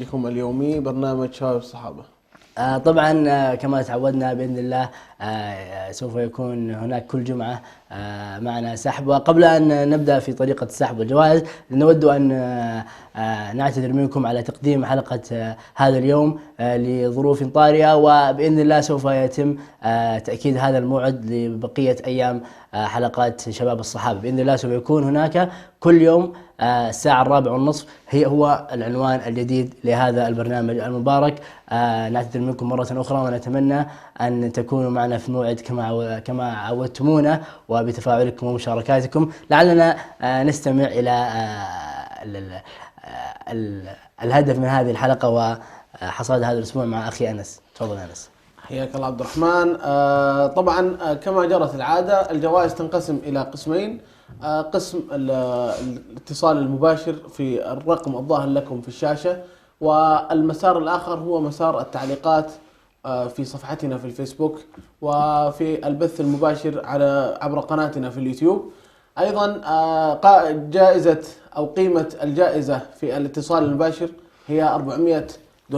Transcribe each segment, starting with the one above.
لكم اليومي برنامج شباب الصحابة. طبعا كما تعودنا بإذن الله سوف يكون هناك كل جمعة معنا سحب. وقبل أن نبدأ في طريقة السحب والجوائز نود أن نعتذر منكم على تقديم حلقة هذا اليوم لظروف طارئة، وبإذن الله سوف يتم تأكيد هذا الموعد لبقية أيام حلقات شباب الصحابة. بإذن الله سوف يكون هناك كل يوم الساعة 4:30 هو العنوان الجديد لهذا البرنامج المبارك. نعتذر منكم مرة أخرى ونتمنى أن تكونوا معنا في الموعد كما عودتمونا وبتفاعلكم ومشاركاتكم. لعلنا نستمع إلى الهدف من هذه الحلقة وحصاد هذا الأسبوع مع أخي أنس. تفضل أنس. حياك الله عبد الرحمن. طبعا كما جرت العادة الجوائز تنقسم إلى قسمين. قسم الاتصال المباشر في الرقم الظاهر لكم في الشاشة، والمسار الآخر هو مسار التعليقات في صفحتنا في الفيسبوك وفي البث المباشر عبر قناتنا في اليوتيوب. أيضا جائزة أو قيمة الجائزة في الاتصال المباشر هي $400،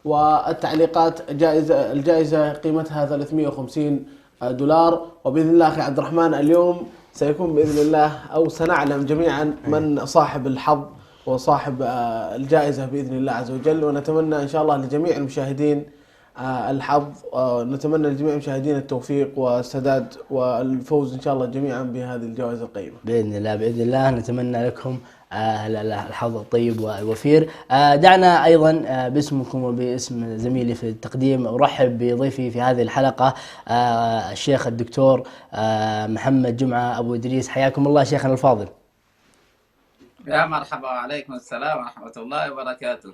والتعليقات الجائزة قيمتها $350. وبإذن الله أخي عبد الرحمن اليوم سيكون بإذن الله أو سنعلم جميعا من صاحب الحظ وصاحب الجائزة بإذن الله عز وجل، ونتمنى إن شاء الله لجميع المشاهدين الحظ. نتمنى لجميع المشاهدين التوفيق والسداد والفوز إن شاء الله جميعا بهذه الجوائز القيمة بإذن الله. بإذن الله نتمنى لكم الحظ الطيب والوفير. دعنا أيضا باسمكم وباسم زميلي في التقديم أرحب بضيفي في هذه الحلقة الشيخ الدكتور محمد جمعة أبو إدريس. حياكم الله شيخنا الفاضل. يا مرحبا، وعليكم السلام ورحمة الله وبركاته.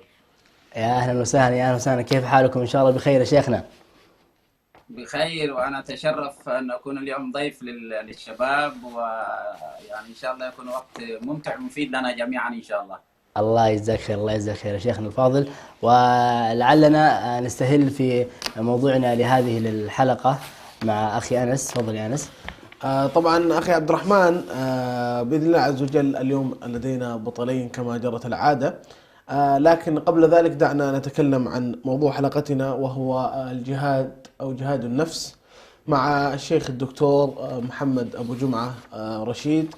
يا أهلا وسهلا. يا أهلا وسهلا. كيف حالكم؟ إن شاء الله بخير يا شيخنا. بخير، وأنا أتشرف أن أكون اليوم ضيف للشباب، ويعني إن شاء الله يكون وقت ممتع ومفيد لنا جميعا إن شاء الله. الله يجزاك خير. الله يجزاك خير يا شيخنا الفاضل. ولعلنا نستهل في موضوعنا لهذه الحلقة مع أخي أنس. تفضل يا أنس. طبعا أخي عبد الرحمن، بإذن الله عز وجل اليوم لدينا بطلين كما جرت العادة. لكن قبل ذلك دعنا نتكلم عن موضوع حلقتنا، وهو الجهاد أو جهاد النفس، مع الشيخ الدكتور محمد أبو جمعة رشيد.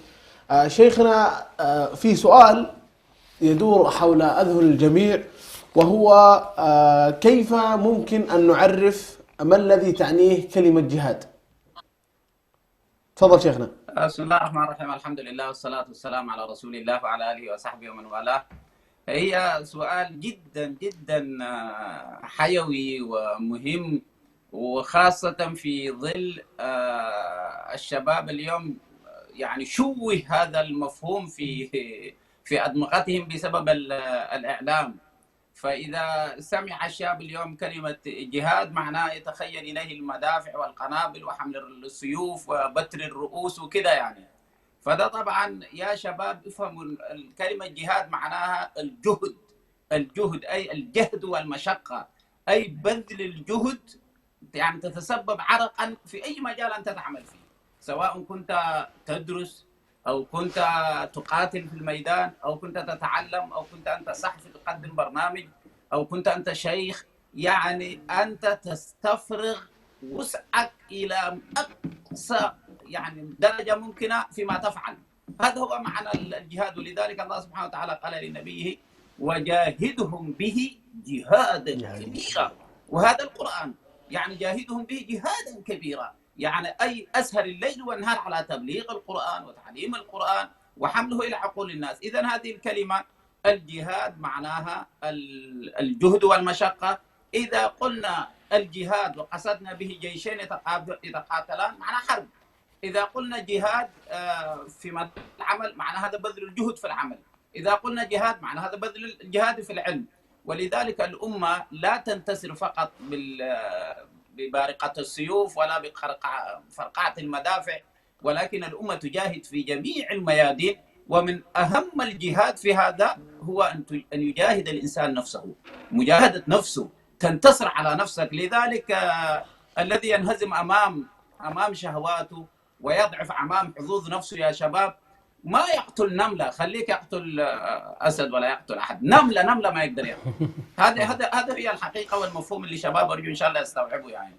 شيخنا، في سؤال يدور حول أذهل الجميع، وهو كيف ممكن أن نعرف ما الذي تعنيه كلمة جهاد؟ تفضل شيخنا. بسم الله الرحمن الرحيم، الحمد لله والصلاة والسلام على رسول الله وعلى آله وصحبه ومن والاه. هي سؤال جدا جدا حيوي ومهم، وخاصة في ظل الشباب اليوم. يعني شوه هذا المفهوم في أدمغتهم بسبب الإعلام. فإذا سمع الشاب اليوم كلمة جهاد معناه يتخيل إليه المدافع والقنابل وحمل السيوف وبتر الرؤوس وكذا يعني. فده طبعا يا شباب افهموا الكلمة جهاد معناها الجهد أي الجهد والمشقة، أي بذل الجهد، يعني تتسبب عرقا في أي مجال أنت تعمل فيه، سواء كنت تدرس أو كنت تقاتل في الميدان أو كنت تتعلم أو كنت أنت صحفي تقدم برنامج أو كنت أنت شيخ. يعني أنت تستفرغ وسعك إلى أقصى يعني درجة ممكنة فيما تفعل. هذا هو معنى الجهاد. ولذلك الله سبحانه وتعالى قال لنبيه: وجاهدهم به جهادا كبيرا. وهذا القرآن يعني جاهدهم به جهادا كبيرا، يعني أي أسهر الليل والنهار على تبليغ القرآن وتعليم القرآن وحمله إلى عقول الناس. إذن هذه الكلمة الجهاد معناها الجهد والمشقة. إذا قلنا الجهاد وقصدنا به جيشين يتقاتلان معنى حرب. إذا قلنا جهاد في مجال العمل معنى هذا بذل الجهد في العمل. إذا قلنا جهاد معنى هذا بذل الجهاد في العلم. ولذلك الأمة لا تنتصر فقط ببارقة السيوف ولا بفرقعة المدافع، ولكن الأمة تجاهد في جميع الميادين. ومن أهم الجهاد في هذا هو أن يجاهد الإنسان نفسه، مجاهدة نفسه، تنتصر على نفسك. لذلك الذي ينهزم أمام شهواته ويضعف أمام حظوظ نفسه يا شباب ما يقتل نملة، خليك يقتل أسد ولا يقتل أحد، نملة ما يقدر يقتل. هذا هي الحقيقة والمفهوم اللي شباب أرجو إن شاء الله يستوعبوا يعني.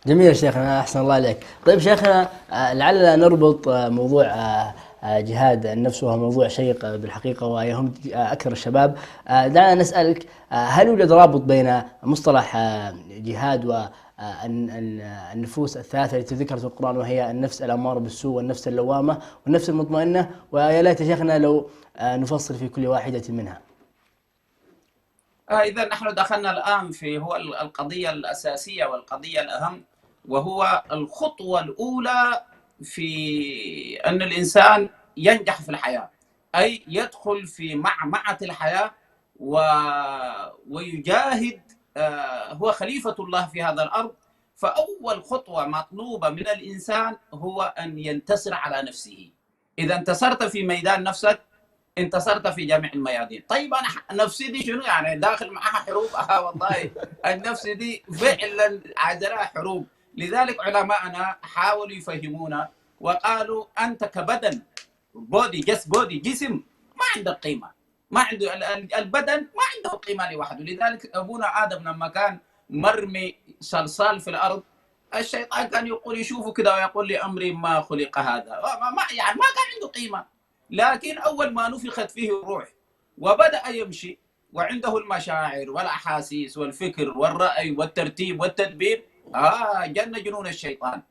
جميل شيخنا، أحسن الله عليك. طيب شيخنا، لعلنا نربط موضوع جهاد النفس، وهو موضوع شيق بالحقيقة ويهم أكثر الشباب. دعنا نسألك، هل يوجد رابط بين مصطلح جهاد والنفوس الثلاثة التي ذكرت في القرآن، وهي النفس الأمارة بالسوء والنفس اللوامة والنفس المطمئنة؟ ويا ليت شيخنا لو نفصل في كل واحدة منها. إذا نحن دخلنا الآن في هو القضية الأساسية والقضية الأهم، وهو الخطوة الأولى في أن الإنسان ينجح في الحياة، أي يدخل في معمعة الحياة ويجاهد، هو خليفة الله في هذا الأرض. فأول خطوة مطلوبة من الإنسان هو أن ينتصر على نفسه. إذا انتصرت في ميدان نفسك انتصرت في جميع الميادين. طيب أنا نفسي دي شنو يعني؟ داخل معها حروب؟ والله النفس دي فعلا عذراء حروب. لذلك علماءنا حاولوا يفهمونا وقالوا أنت كبدن، بودي جسم ما عنده قيمة، ما عنده البدن ما عنده قيمة لوحده. لذلك أبونا آدم لما كان مرمي صلصال في الأرض، الشيطان كان يقول يشوفه كده ويقول لي أمري ما خلق هذا، يعني ما كان عنده قيمة. لكن أول ما نفخت فيه الروح وبدأ يمشي وعنده المشاعر والأحاسيس والفكر والرأي والترتيب والتدبير، جن جنون الشيطان.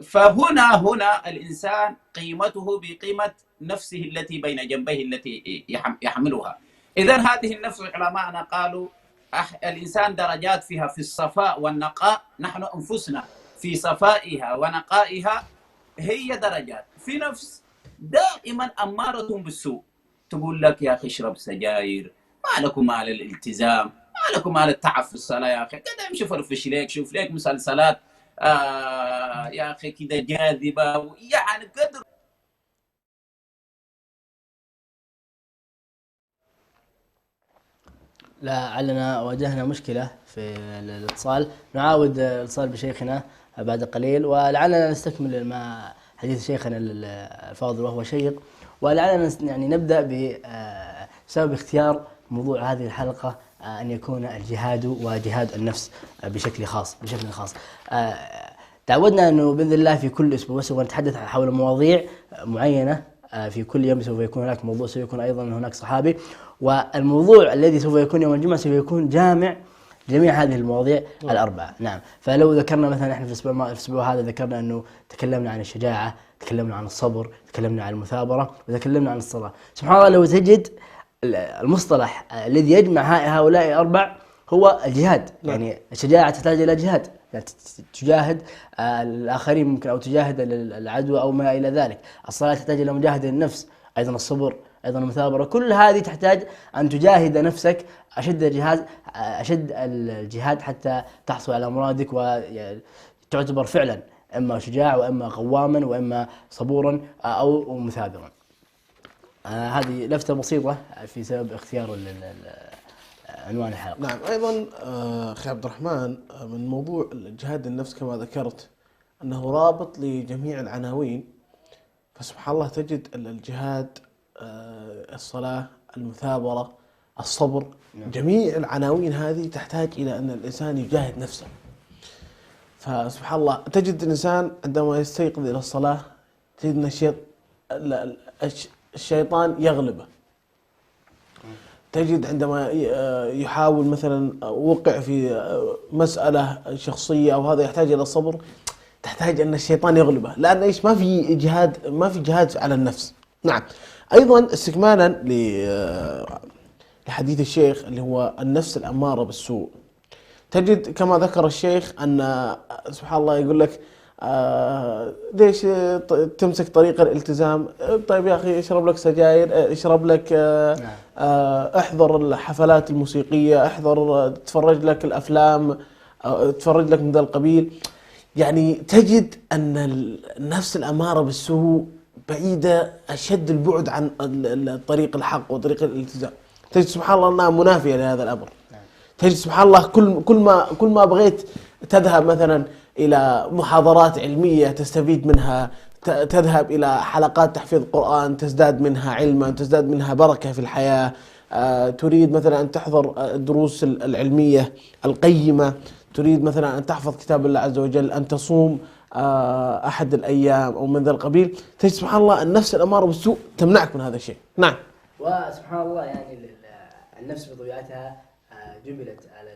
فهنا الإنسان قيمته بقيمة نفسه التي بين جنبيه التي يحملها. إذا هذه النفس علماءنا قالوا الإنسان درجات فيها في الصفاء والنقاء. نحن أنفسنا في صفائها ونقائها هي درجات. في نفس دائما أمارة بالسوء، تقول لك يا أخي اشرب سجاير، ما لكم مال الالتزام، ما لكم مال التعب في الصلاة يا أخي، كده امشي فرفش ليك، شوف ليك مسلسلات يا أخي كده جاذبة، يعني قدر. لعلنا واجهنا مشكلة في الاتصال، نعاود الاتصال بشيخنا بعد قليل، ولعلنا نستكمل مع حديث شيخنا الفاضل وهو شيق. ولعلنا يعني نبدأ بسبب اختيار موضوع هذه الحلقة أن يكون الجهاد وجهاد النفس بشكل خاص. تعودنا أنه بإذن الله في كل أسبوع سوف نتحدث حول مواضيع معينة. في كل يوم سوف يكون هناك موضوع، سوف يكون أيضا هناك صحابي، والموضوع الذي سوف يكون يوم الجمعة سوف يكون جامع جميع هذه المواضيع الأربعة. نعم. فلو ذكرنا مثلا احنا في الأسبوع هذا ذكرنا أنه تكلمنا عن الشجاعة، تكلمنا عن الصبر، تكلمنا عن المثابرة، وتكلمنا عن الصلاة. سبحان الله، لو تجد المصطلح الذي يجمع هؤلاء الأربع هو الجهاد. يعني الشجاعة تحتاج إلى جهاد، يعني تجاهد الآخرين ممكن، أو تجاهد العدو أو ما إلى ذلك. الصلاة تحتاج إلى مجاهدة النفس، أيضا الصبر، أيضا المثابرة. كل هذه تحتاج أن تجاهد نفسك أشد الجهاد حتى تحصل على مرادك، وتعتبر فعلا إما شجاع وإما قواما وإما صبورا أو مثابرا. هذه لفتة بسيطة في سبب اختيار عنوان الحلقة. نعم. أيضا أخي عبد الرحمن، من موضوع جهاد النفس كما ذكرت أنه رابط لجميع العناوين. فسبحان الله تجد الجهاد، الصلاة، المثابرة، الصبر، جميع العناوين هذه تحتاج إلى أن الإنسان يجاهد نفسه. فسبحان الله تجد الإنسان عندما يستيقظ إلى الصلاة تجد أن الشيطان يغلبه. تجد عندما يحاول مثلا وقع في مسألة شخصية أو هذا يحتاج إلى الصبر، تحتاج أن الشيطان يغلبه، لأن إيش ما في جهاد على النفس. نعم. أيضا استكمالا لحديث الشيخ اللي هو النفس الأمارة بالسوء، تجد كما ذكر الشيخ أن سبحان الله يقول لك ليش تمسك طريق الالتزام؟ طيب يا أخي اشرب لك سجاير، اشرب لك، احضر الحفلات الموسيقية، احضر تفرج لك الأفلام، تفرج لك من ذا القبيل. يعني تجد أن النفس الأمارة بالسوء بعيدة أشد البعد عن طريق الحق وطريق الالتزام. تجد سبحان الله أنها منافية لهذا الأمر. تجد سبحان الله كل ما بغيت تذهب مثلا إلى محاضرات علمية تستفيد منها، تذهب إلى حلقات تحفيظ قرآن تزداد منها علما، تزداد منها بركة في الحياة. تريد مثلا أن تحضر الدروس العلمية القيمة، تريد مثلا أن تحفظ كتاب الله عز وجل، أن تصوم أحد الأيام أو من ذا القبيل، تجد سبحان الله النفس الأمارة بالسوء تمنعك من هذا الشيء. نعم. وسبحان الله يعني النفس بطبيعتها جبلت على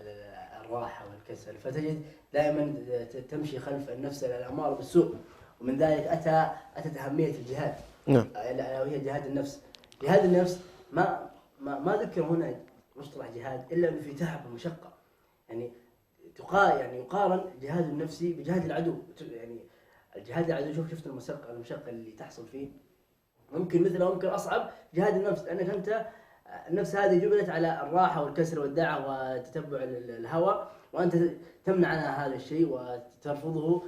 الراحة والكسل، فتجد دائما تمشي خلف النفس الأمارة بالسوء، ومن ذلك أتت أهمية الجهاد. نعم. وهي جهاد النفس. جهاد النفس ما ذكر هنا مصطلح جهاد إلا أنه في تعب ومشقة. يعني يقارن جهاد النفسي بجهاد العدو. يعني الجهاد العدو شفت المشقة اللي تحصل فيه، ممكن مثله ممكن أصعب جهاد النفس، لأنك أنت النفس هذه جبلت على الراحة والكسل والدعة وتتبع الهوى، وأنت تمنع عنها هذا الشيء وترفضه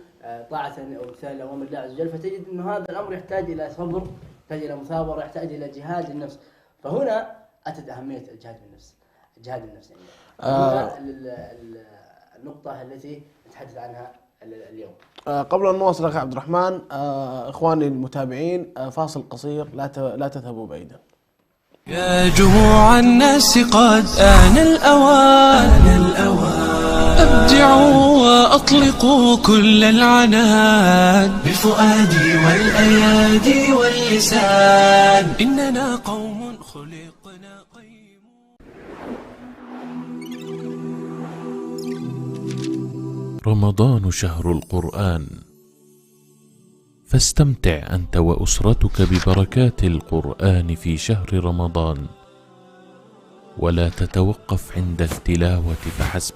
طاعة أو امتثال لأوامر الله عز وجل. فتجد أن هذا الأمر يحتاج إلى صبر، يحتاج إلى مثابرة، يحتاج إلى جهاد النفس. فهنا أتت أهمية الجهاد النفس يعني النقطة التي نتحدث عنها اليوم. قبل أن نواصل أخي عبد الرحمن، إخواني المتابعين، فاصل قصير، لا تذهبوا بعيدا. يا جموع الناس قد آن الأوان أبدعوا وأطلقوا كل العنان بفؤادي والأيادي واللسان، إننا قوم خلقنا قيم. رمضان شهر القرآن، فاستمتع أنت وأسرتك ببركات القرآن في شهر رمضان، ولا تتوقف عند التلاوة فحسب،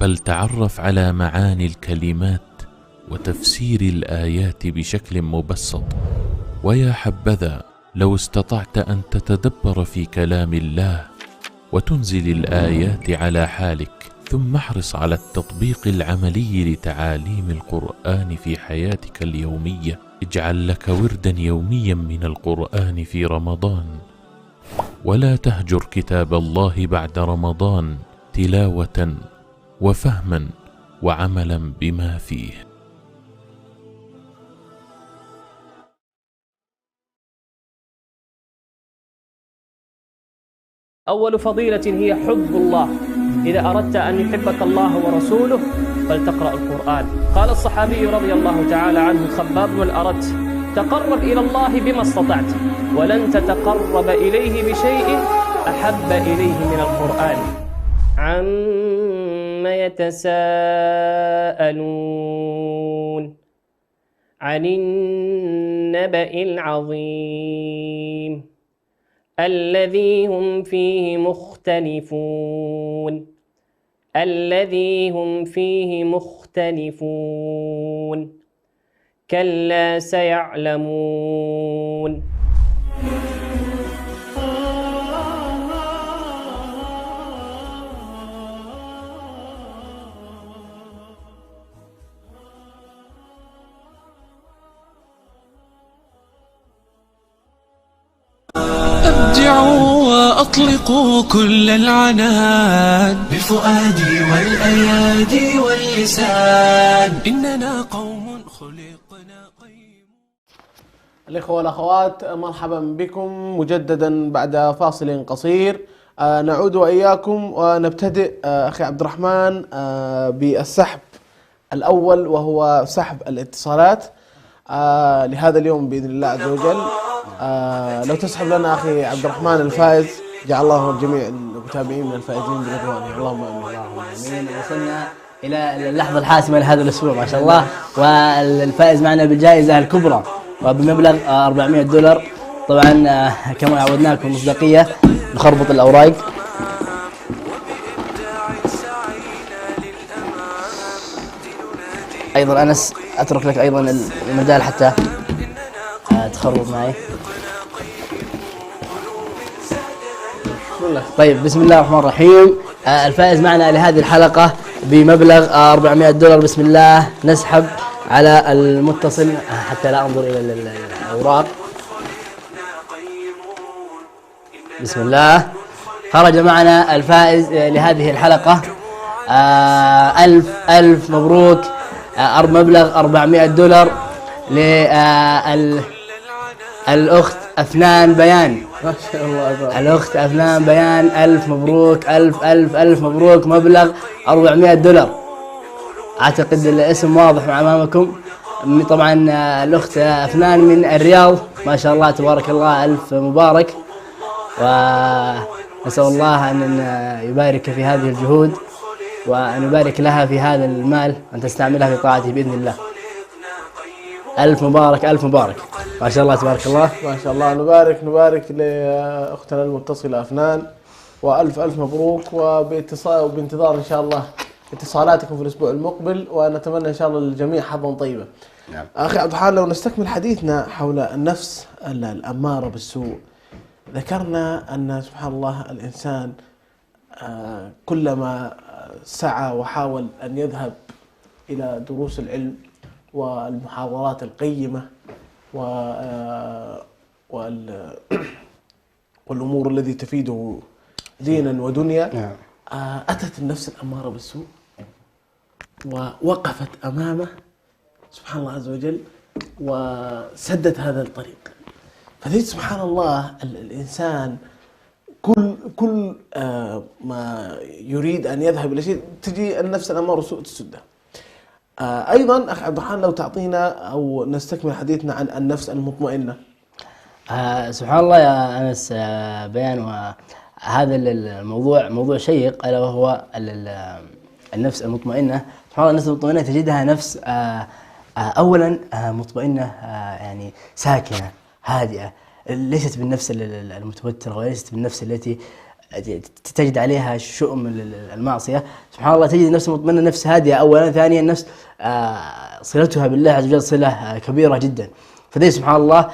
بل تعرف على معاني الكلمات وتفسير الآيات بشكل مبسط. ويا حبذا لو استطعت أن تتدبر في كلام الله وتنزل الآيات على حالك، ثم احرص على التطبيق العملي لتعاليم القرآن في حياتك اليومية. اجعل لك وردا يوميا من القرآن في رمضان، ولا تهجر كتاب الله بعد رمضان تلاوة وفهما وعملا بما فيه. أول فضيلة هي حب الله. إذا أردت أن يحبك الله ورسوله فلتقرأ القرآن. قال الصحابي رضي الله تعالى عنه خباب بن الأرت: تقرب إلى الله بما استطعت، ولن تتقرب إليه بشيء أحب إليه من القرآن. عما يتساءلون عن النبأ العظيم الذي هم فيه مختلفون كلا سيعلمون. أبدعوا وأطلقوا كل العنان بفؤادي والأيادي واللسان، إننا قوم خلقنا قيم. الإخوة والأخوات، مرحبا بكم مجددا بعد فاصل قصير. نعود وإياكم ونبتدئ أخي عبد الرحمن بالسحب الأول، وهو سحب الاتصالات لهذا اليوم بإذن الله عز وجل. لو تسحب لنا أخي عبد الرحمن الفائز، جعل الله جميع المتابعين من الفائزين برضوانه، اللهم آمين. اللهم آمين. وصلنا إلى اللحظة الحاسمة لهذا الأسبوع ما شاء الله، والفائز معنا بالجائزة الكبرى وبمبلغ $400. طبعا كما عودناكم مصداقية، نخربط الأوراق. أيضا أنس أترك لك أيضا المجال حتى تخربط معي. طيب، بسم الله الرحمن الرحيم. الفائز معنا لهذه الحلقة بمبلغ $400. بسم الله، نسحب على المتصل حتى لا أنظر إلى الأوراق. بسم الله، خرج معنا الفائز لهذه الحلقة. ألف مبروك. مبلغ $400 للأخت أفنان بيان. ما شاء الله. الأخت أفنان بيان، ألف مبروك، ألف مبروك، مبلغ $400. أعتقد الاسم واضح أمامكم. طبعا الأخت أفنان من الرياض، ما شاء الله تبارك الله، ألف مبارك. ونسأل الله أن يبارك في هذه الجهود، وأن يبارك لها في هذا المال، أن تستعملها في طاعته بإذن الله. ألف مبارك، ألف مبارك، ما شاء الله تبارك الله. ما شاء الله. نبارك لأختنا المتصلة أفنان، وألف مبروك، وبانتظار إن شاء الله اتصالاتكم في الأسبوع المقبل، ونتمنى إن شاء الله للجميع حظا طيبا. نعم. أخي عبد الرحمن، لو نستكمل حديثنا حول النفس الأمارة بالسوء، ذكرنا أن سبحان الله الإنسان كلما سعى وحاول أن يذهب إلى دروس العلم والمحاضرات القيمة والأمور التي تفيده دينا ودنيا، أتت النفس الأمارة بالسوء ووقفت أمامه سبحان الله عز وجل وسدت هذا الطريق. فتجد سبحان الله الإنسان كل ما يريد أن يذهب إلى شيء تجي النفس الأمارة بالسوء تسده. أيضا أخي عبد الرحمن، لو تعطينا أو نستكمل حديثنا عن النفس المطمئنة. سبحان الله يا أنس بيان، وهذا الموضوع موضوع شيق، ألا وهو النفس المطمئنة. سبحان الله النفس المطمئنة تجدها نفس أولا مطمئنة، يعني ساكنة هادئة، ليست بالنفس المتوترة، وليست بالنفس التي تجد عليها شؤم المعصية. سبحان الله تجد نفس مطمئنة، نفس هادئة أولا. ثانيا نفس صلتها بالله عز وجل صلة كبيرة جدا، فذي سبحان الله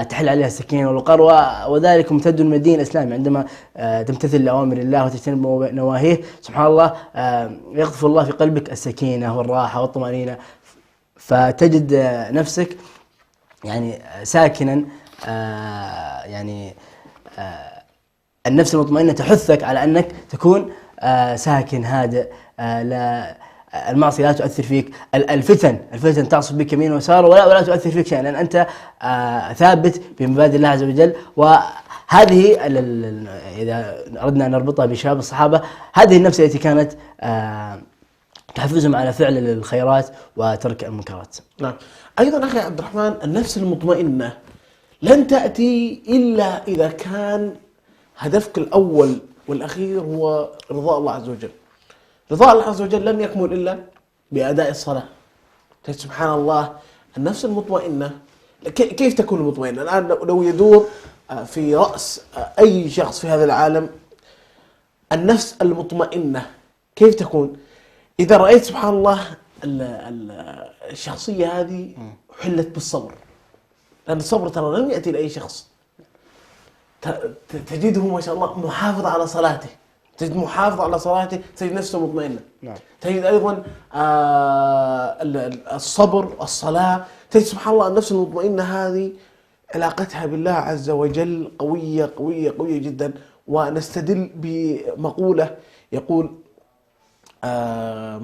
تحل عليها السكينة والوقار، وذلك ممتد من الدين الإسلامي. عندما تمتثل لأوامر الله وتجتنب نواهيه، سبحان الله يقذف الله في قلبك السكينة والراحة والطمأنينة، فتجد نفسك يعني ساكنا. يعني النفس المطمئنة تحثك على أنك تكون ساكن هادئ، لا المعصية لا تؤثر فيك، الفتن تعصف بك يمين ويسار ولا تؤثر فيك شيئا، لأن أنت ثابت بمبادئ الله عز وجل. وهذه إذا أردنا أن نربطها بشباب الصحابة، هذه النفس التي كانت تحفزهم على فعل الخيرات وترك المنكرات. نعم. أيضا أخي عبد الرحمن، النفس المطمئنة لن تأتي إلا إذا كان هدفك الأول والأخير هو رضاء الله عز وجل. رضاء الله عز وجل لن يكمل إلا بأداء الصلاة. سبحان الله النفس المطمئنة كيف تكون مطمئنة؟ الآن لو يدور في رأس أي شخص في هذا العالم النفس المطمئنة كيف تكون؟ إذا رأيت سبحان الله الشخصية هذه حلت بالصبر، لأن الصبر ترى لم يأتي لأي شخص. تجده ما شاء الله محافظ على صلاته، تجد محافظ على صلاته، تجد نفسه مطمئنة. نعم. تجد أيضا الصبر، الصلاة، تجد سبحان الله النفس المطمئنة هذه علاقتها بالله عز وجل قوية قوية قوية جدا. ونستدل بمقولة يقول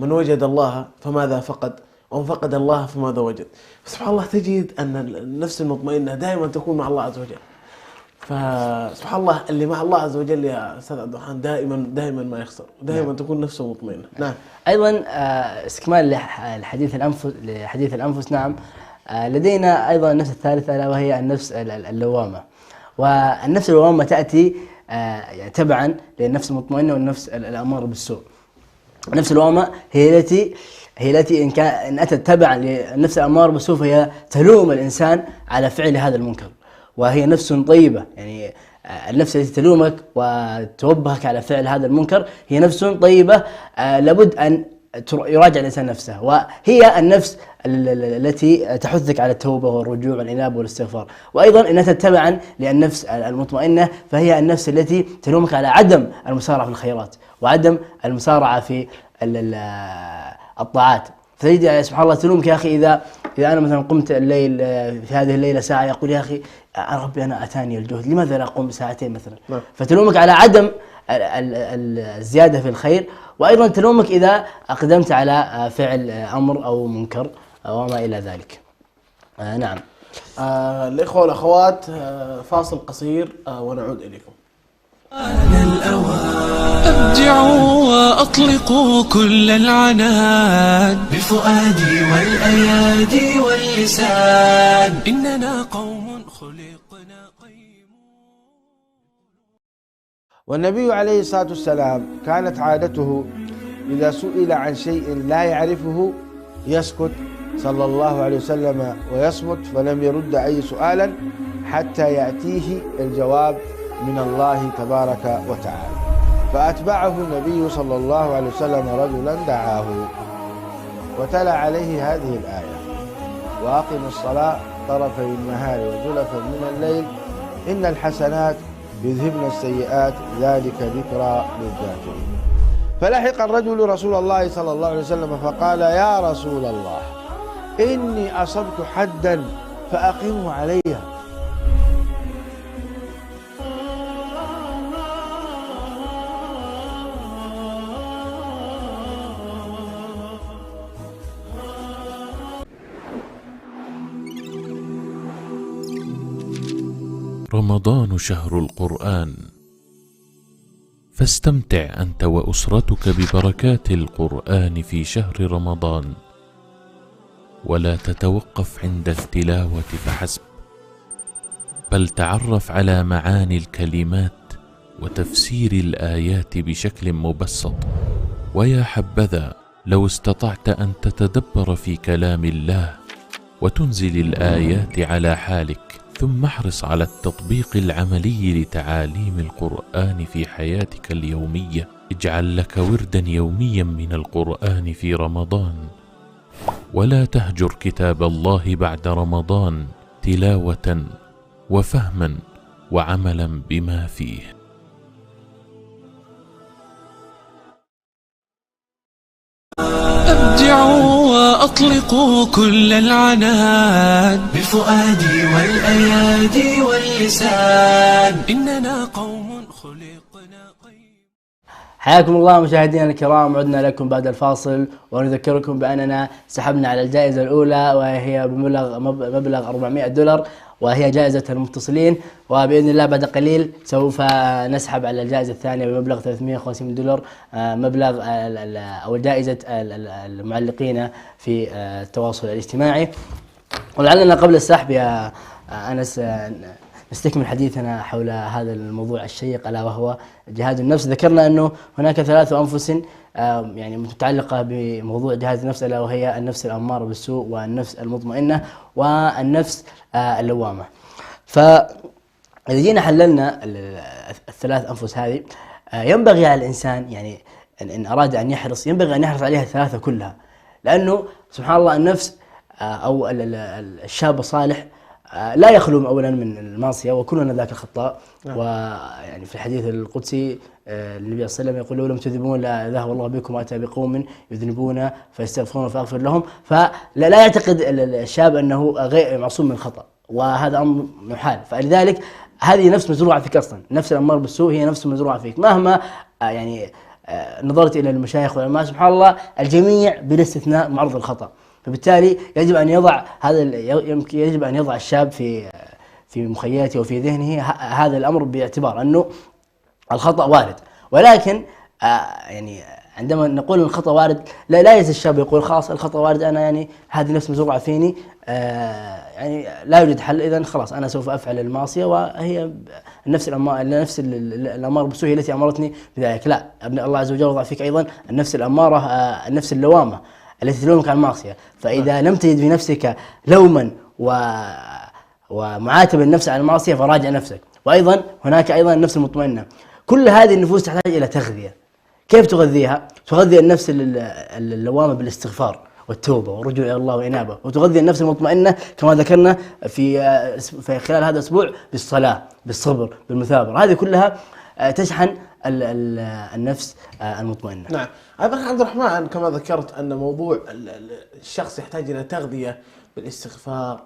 من وجد الله فماذا فقد، ومن فقد الله فماذا وجد. فسبحان الله تجد أن النفس المطمئنة دائما تكون مع الله عز وجل. فسبحان الله اللي مع الله عز وجل يا أستاذ عبد الرحمن دائما ما يخسر، دائما تكون نفسه مطمئنة. نعم. أيضا استكمال لحديث الأنفس. نعم. لدينا أيضا النفس الثالثة، ألا وهي النفس اللوامة. والنفس اللوامة تأتي يعني تبعا للنفس المطمئنة والنفس الأمارة بالسوء. النفس اللوامة هي التي إن أتت تبعا للنفس الأمارة بالسوء فهي تلوم الإنسان على فعل هذا المنكر، وهي نفس طيبة. يعني النفس التي تلومك وتوبهك على فعل هذا المنكر هي نفس طيبة، لابد أن يراجع الإنسان نفسه، وهي النفس التي تحثك على التوبة والرجوع والإنابة والاستغفار. وأيضا إنها تتبعا للنفس المطمئنة، فهي النفس التي تلومك على عدم المسارعة في الخيرات وعدم المسارعة في الطاعات. فتجد سبحان الله تلومك يا أخي إذا أنا مثلا قمت الليل في هذه الليلة ساعة، يقول يا أخي ربي أنا أتاني الجهد، لماذا لا أقوم بساعتين مثلا؟ فتلومك على عدم الزيادة في الخير. وأيضا تلومك إذا أقدمت على فعل أمر أو منكر وما إلى ذلك. نعم. الإخوة والأخوات، فاصل قصير ونعود إليكم. أبدعوا وأطلقوا كل العنان بفؤادي والأيادي واللسان، إننا قوم خلقنا قيم. والنبي عليه الصلاة والسلام كانت عادته إذا سئل عن شيء لا يعرفه يسكت صلى الله عليه وسلم ويصمت، فلم يرد أي سؤالا حتى يأتيه الجواب من الله تبارك وتعالى. فأتبعه النبي صلى الله عليه وسلم رجلا دعاه وتلا عليه هذه الآية: وأقم الصلاة طرفي النهار وزلفا من الليل إن الحسنات يذهبن السيئات ذلك ذكرى للذاكرين. فلحق الرجل رسول الله صلى الله عليه وسلم فقال: يا رسول الله، إني أصبت حدا فأقمه علي. رمضان شهر القرآن، فاستمتع أنت وأسرتك ببركات القرآن في شهر رمضان، ولا تتوقف عند التلاوة فحسب، بل تعرف على معاني الكلمات وتفسير الآيات بشكل مبسط. ويا حبذا لو استطعت أن تتدبر في كلام الله وتنزل الآيات على حالك، ثم احرص على التطبيق العملي لتعاليم القرآن في حياتك اليومية. اجعل لك وردا يوميا من القرآن في رمضان، ولا تهجر كتاب الله بعد رمضان تلاوة وفهما وعملا بما فيه. أبدعوا وأطلقوا كل العنان بفؤادي والأيادي واللسان، إننا قوم خلقنا قيم. حياكم الله مشاهدينا الكرام، عدنا لكم بعد الفاصل ونذكركم بأننا سحبنا على الجائزة الأولى وهي بمبلغ $400، وهي جائزة المتصلين، وبإذن الله بعد قليل سوف نسحب على الجائزة الثانية بمبلغ $350، مبلغ أو جائزة المعلقين في التواصل الاجتماعي. ولعلنا قبل السحب يا أنس نستكمل حديثنا حول هذا الموضوع الشيق، ألا وهو جهاد النفس. ذكرنا أنه هناك 3 أنفس يعني متعلقة بموضوع جهاد النفس، ألا وهي النفس الأمارة بالسوء والنفس المطمئنة والنفس اللوامة. فإذا جينا حللنا ال3 أنفس هذه، ينبغي على الإنسان يعني إن أراد أن يحرص ينبغي أن يحرص عليها ال3 كلها، لأنه سبحان الله النفس أو الشاب الصالح لا يخلو أولا من المعصية، وكلنا ذاك الخطاء. ويعني في الحديث القدسي النبي صلى الله عليه وسلم يقول: لو لم تذنبون لذهب الله بكم وأتى بقوم يذنبون فيستغفرون فأغفر لهم. فلا يعتقد الشاب أنه غير معصوم من الخطأ، وهذا أمر محال. فلذلك هذه نفس مزروعة فيك أصلا، نفس الأمر بالسوء هي نفس مزروعة فيك، مهما يعني نظرت إلى المشايخ والعلماء سبحان الله الجميع بلا استثناء معرض للخطأ. فبالتالي يجب أن يضع الشاب في مخيلته وفي ذهنه هذا الأمر، باعتبار أنه الخطأ وارد. ولكن يعني عندما نقول الخطأ وارد لا يجلس الشاب يقول خلاص الخطأ وارد، أنا يعني هذه نفس مزروعة فيني، يعني لا يوجد حل، إذن خلاص أنا سوف أفعل المعصية، وهي النفس الأمارة بالسوء التي أمرتني بذلك. لا، ابن الله عز وجل وضع فيك أيضا النفس الأمارة، النفس اللوامة التي تلومك عن المعصية. فإذا لم تجد في نفسك لوما ومعاتبة النفس على المعصية فراجع نفسك. وأيضا هناك أيضا النفس المطمئنة. كل هذه النفوس تحتاج إلى تغذية. كيف تغذيها؟ تغذي النفس اللوامة بالاستغفار والتوبة والرجوع إلى الله وإنابة، وتغذي النفس المطمئنة كما ذكرنا في خلال هذا الأسبوع بالصلاة، بالصبر، بالمثابرة. هذه كلها تشحن النفس المطمئنة. نعم. أيضا عبد الرحمن كما ذكرت أن موضوع الشخص يحتاج إلى تغذية بالاستغفار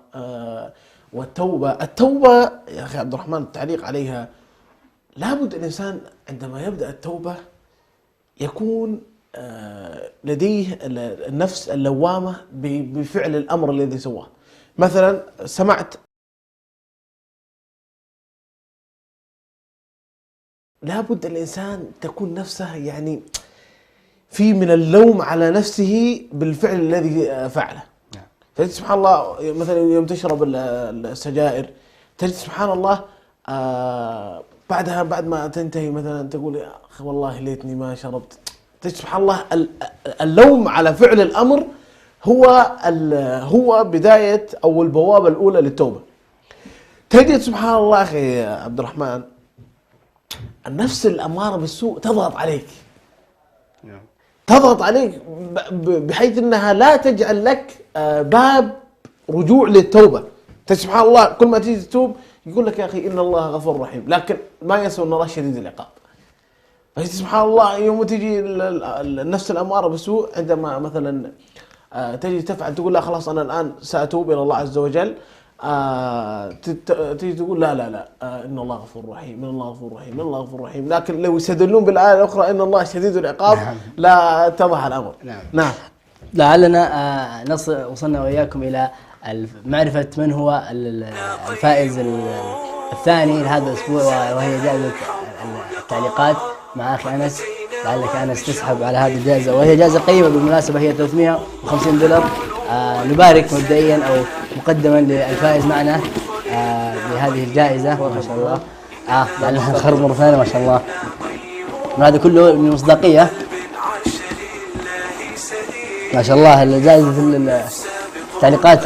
والتوبة. التوبة يا أخي عبد الرحمن التعليق عليها، لابد الإنسان عندما يبدأ التوبة يكون لديه النفس اللوامة بفعل الأمر الذي سواه. مثلا سمعت، لابد الإنسان تكون نفسه يعني في من اللوم على نفسه بالفعل الذي فعله. تجد سبحان الله مثلا يوم تشرب السجائر تجد سبحان الله بعدها بعد ما تنتهي مثلا تقول يا أخي والله ليتني ما شربت. تجد سبحان الله اللوم على فعل الأمر هو بداية أو البوابة الأولى للتوبة. تجد سبحان الله أخي عبد الرحمن النفس الأمارة بالسوء تضغط عليك، تضغط عليك بحيث أنها لا تجعل لك باب رجوع للتوبة. سبحان الله كل ما تيجي تتوب يقول لك يا أخي إن الله غفور رحيم، لكن ما ينسوا أن الله شديد العقاب. سبحان الله يوم تيجي النفس الأمارة بالسوء عندما مثلا تجي تفعل تقول لا خلاص أنا الآن سأتوب إلى الله عز وجل، تيجي تقول لا لا لا إن الله غفور رحيم، إن الله غفور رحيم، إن الله غفور رحيم، لكن لو يستدلون بالآية الأخرى إن الله شديد العقاب لا اتضح الأمر. نعم. لعلنا وصلنا وإياكم إلى معرفة من هو الفائز الثاني لهذا الأسبوع، وهي جائزة التعليقات مع أخي أنس. لعلك أنس تسحب على هذه الجائزة، وهي جائزة قيمة بالمناسبة، هي $350. نبارك مبدئيا أو مقدما للفائز معنا بهذه الجائزة ما شاء الله. لعلنا نخرج مرة ثانية ما شاء الله. وهذا كله من مصداقية ما شاء الله. جائزة التعليقات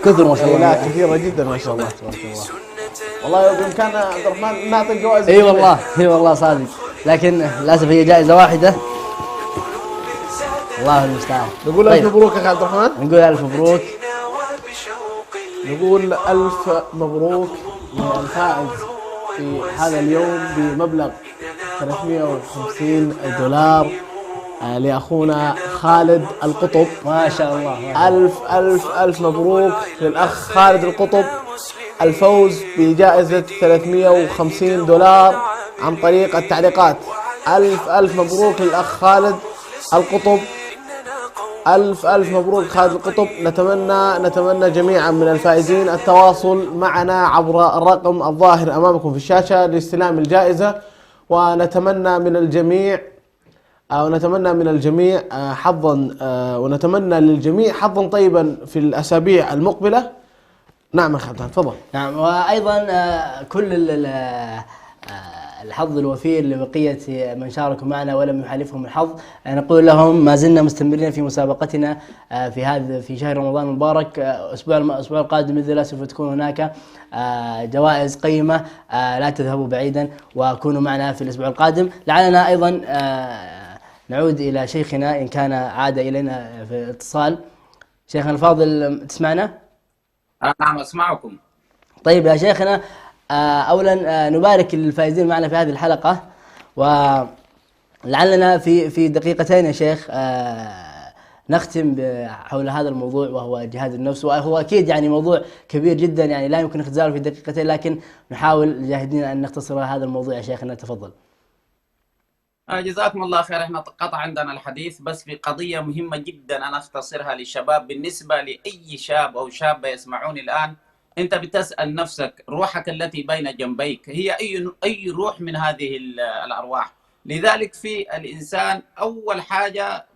كثر ما شاء الله. لا كثيرة جدا ما شاء الله تبارك الله. والله بإمكاننا عبد الرحمن نعطي الجوائز. اي والله اي والله صادق، لكن للاسف هي جائزة واحدة. الله المستعان. نقول ألف مبروك أخي عبد الرحمن. نقول ألف مبروك. نقول ألف مبروك للفائز في هذا اليوم بمبلغ $350 لأخونا خالد القطب. ما شاء الله. ألف ألف ألف مبروك للأخ خالد القطب الفوز بجائزة $350 عن طريق التعليقات. ألف ألف مبروك للأخ خالد القطب. ألف ألف مبروك خالد القطب. نتمنى جميعا من الفائزين التواصل معنا عبر الرقم الظاهر أمامكم في الشاشة لاستلام الجائزة، ونتمنى من الجميع حظا، ونتمنى للجميع حظا طيبا في الأسابيع المقبلة. نعم أخي تفضل. نعم، وأيضا كل الحظ الوفير لبقية من شاركوا معنا ولم يحالفهم الحظ، نقول لهم ما زلنا مستمرين في مسابقتنا في شهر رمضان المبارك. الأسبوع القادم بإذن الله سوف تكون هناك جوائز قيمة، لا تذهبوا بعيدا وكونوا معنا في الأسبوع القادم. لعلنا أيضا نعود إلى شيخنا إن كان عاد إلينا في اتصال. شيخنا الفاضل تسمعنا؟ نعم أسمعكم. طيب يا شيخنا، أولا نبارك للفائزين معنا في هذه الحلقة، ولعلنا في دقيقتين يا شيخ نختم حول هذا الموضوع وهو جهاد النفس. وهو أكيد يعني موضوع كبير جدا، يعني لا يمكن اختزاله في دقيقتين، لكن نحاول جاهدين أن نختصر هذا الموضوع يا شيخنا. تفضل. جزاكم الله خير. احنا قطع عندنا الحديث بس في قضية مهمة جدا أنا أختصرها للشباب. بالنسبة لأي شاب أو شابة يسمعوني الآن، أنت بتسأل نفسك روحك التي بين جنبيك هي أي روح من هذه الأرواح؟ لذلك في الإنسان أول حاجة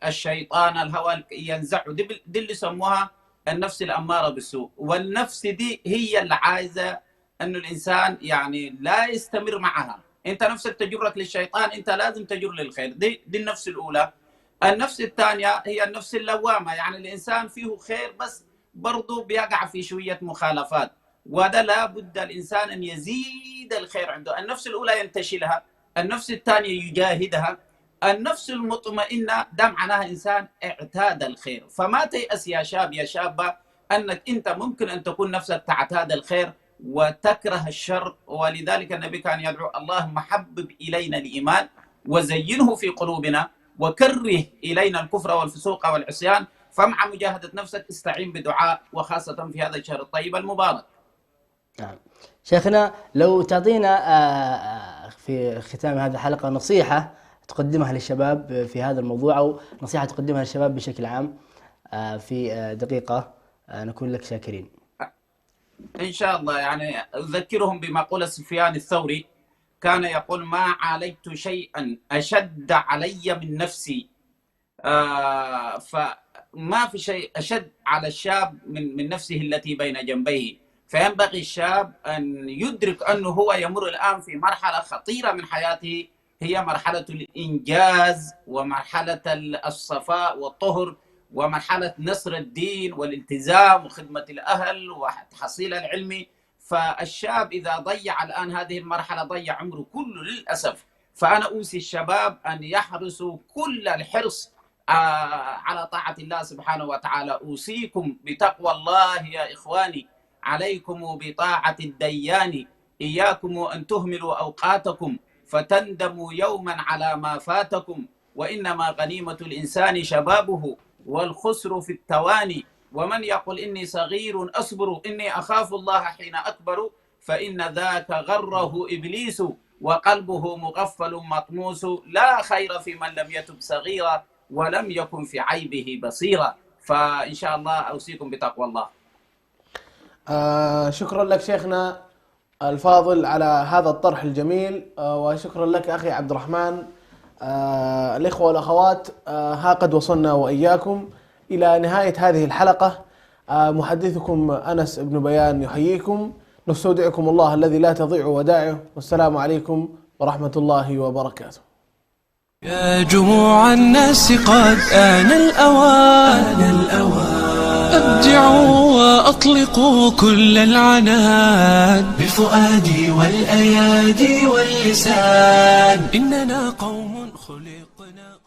الشيطان الهوى ينزعه، دي اللي سموها النفس الأمارة بالسوء. والنفس دي هي اللي عايزة أنه الإنسان يعني لا يستمر معها. أنت نفسك تجرك للشيطان، أنت لازم تجر للخير. دي النفس الأولى. النفس الثانية هي النفس اللوامة، يعني الإنسان فيه خير بس برضو بيقع في شوية مخالفات، وده لا بد الإنسان أن يزيد الخير عنده. النفس الأولى ينتشلها، النفس الثانية يجاهدها، النفس المطمئنة ده معناها إنسان اعتاد الخير. فما تيأس يا شاب يا شابة أنك أنت ممكن أن تكون نفسك تعتاد الخير وتكره الشر. ولذلك النبي كان يدعو اللهم حبب إلينا الإيمان وزينه في قلوبنا وكره إلينا الكفر والفسوق والعصيان. فمع مجاهدة نفسك استعين بدعاء، وخاصة في هذا الشهر الطيب المبارك. نعم شيخنا، لو تعطينا في ختام هذه الحلقة نصيحة تقدمها للشباب في هذا الموضوع، أو نصيحة تقدمها للشباب بشكل عام في دقيقة نكون لك شاكرين. إن شاء الله. يعني أذكرهم بما قال سفيان الثوري، كان يقول: ما عالجت شيئا أشد علي من نفسي. فما في شيء أشد على الشاب من نفسه التي بين جنبيه. فينبغي الشاب أن يدرك أنه هو يمر الآن في مرحلة خطيرة من حياته، هي مرحلة الإنجاز ومرحلة الصفاء والطهر ومرحلة نصر الدين والالتزام وخدمة الأهل وتحصيل العلم. فالشاب إذا ضيع الآن هذه المرحلة ضيع عمره كله للأسف. فأنا أوصي الشباب أن يحرصوا كل الحرص على طاعة الله سبحانه وتعالى. أوصيكم بتقوى الله يا إخواني، عليكم بطاعة الديان، إياكم أن تهملوا أوقاتكم فتندموا يوما على ما فاتكم، وإنما غنيمة الإنسان شبابه والخسر في التواني. ومن يقول إني صغير أصبر إني أخاف الله حين أكبر، فإن ذاك غره إبليس وقلبه مغفل مطموس. لا خير في من لم يتب صغيرا ولم يكن في عيبه بصيرا. فإن شاء الله أوصيكم بتقوى الله. شكرا لك شيخنا الفاضل على هذا الطرح الجميل، وشكرا لك أخي عبد الرحمن. الإخوة والأخوات، ها قد وصلنا وإياكم إلى نهاية هذه الحلقة. محدثكم أنس بن بيان يحييكم، نستودعكم الله الذي لا تضيع ودائعه، والسلام عليكم ورحمة الله وبركاته. يا جموع الناس قد آن الأوان، أبدعوا وأطلقوا كل العنان بفؤادي والأيادي واللسان. إننا قوم خلقنا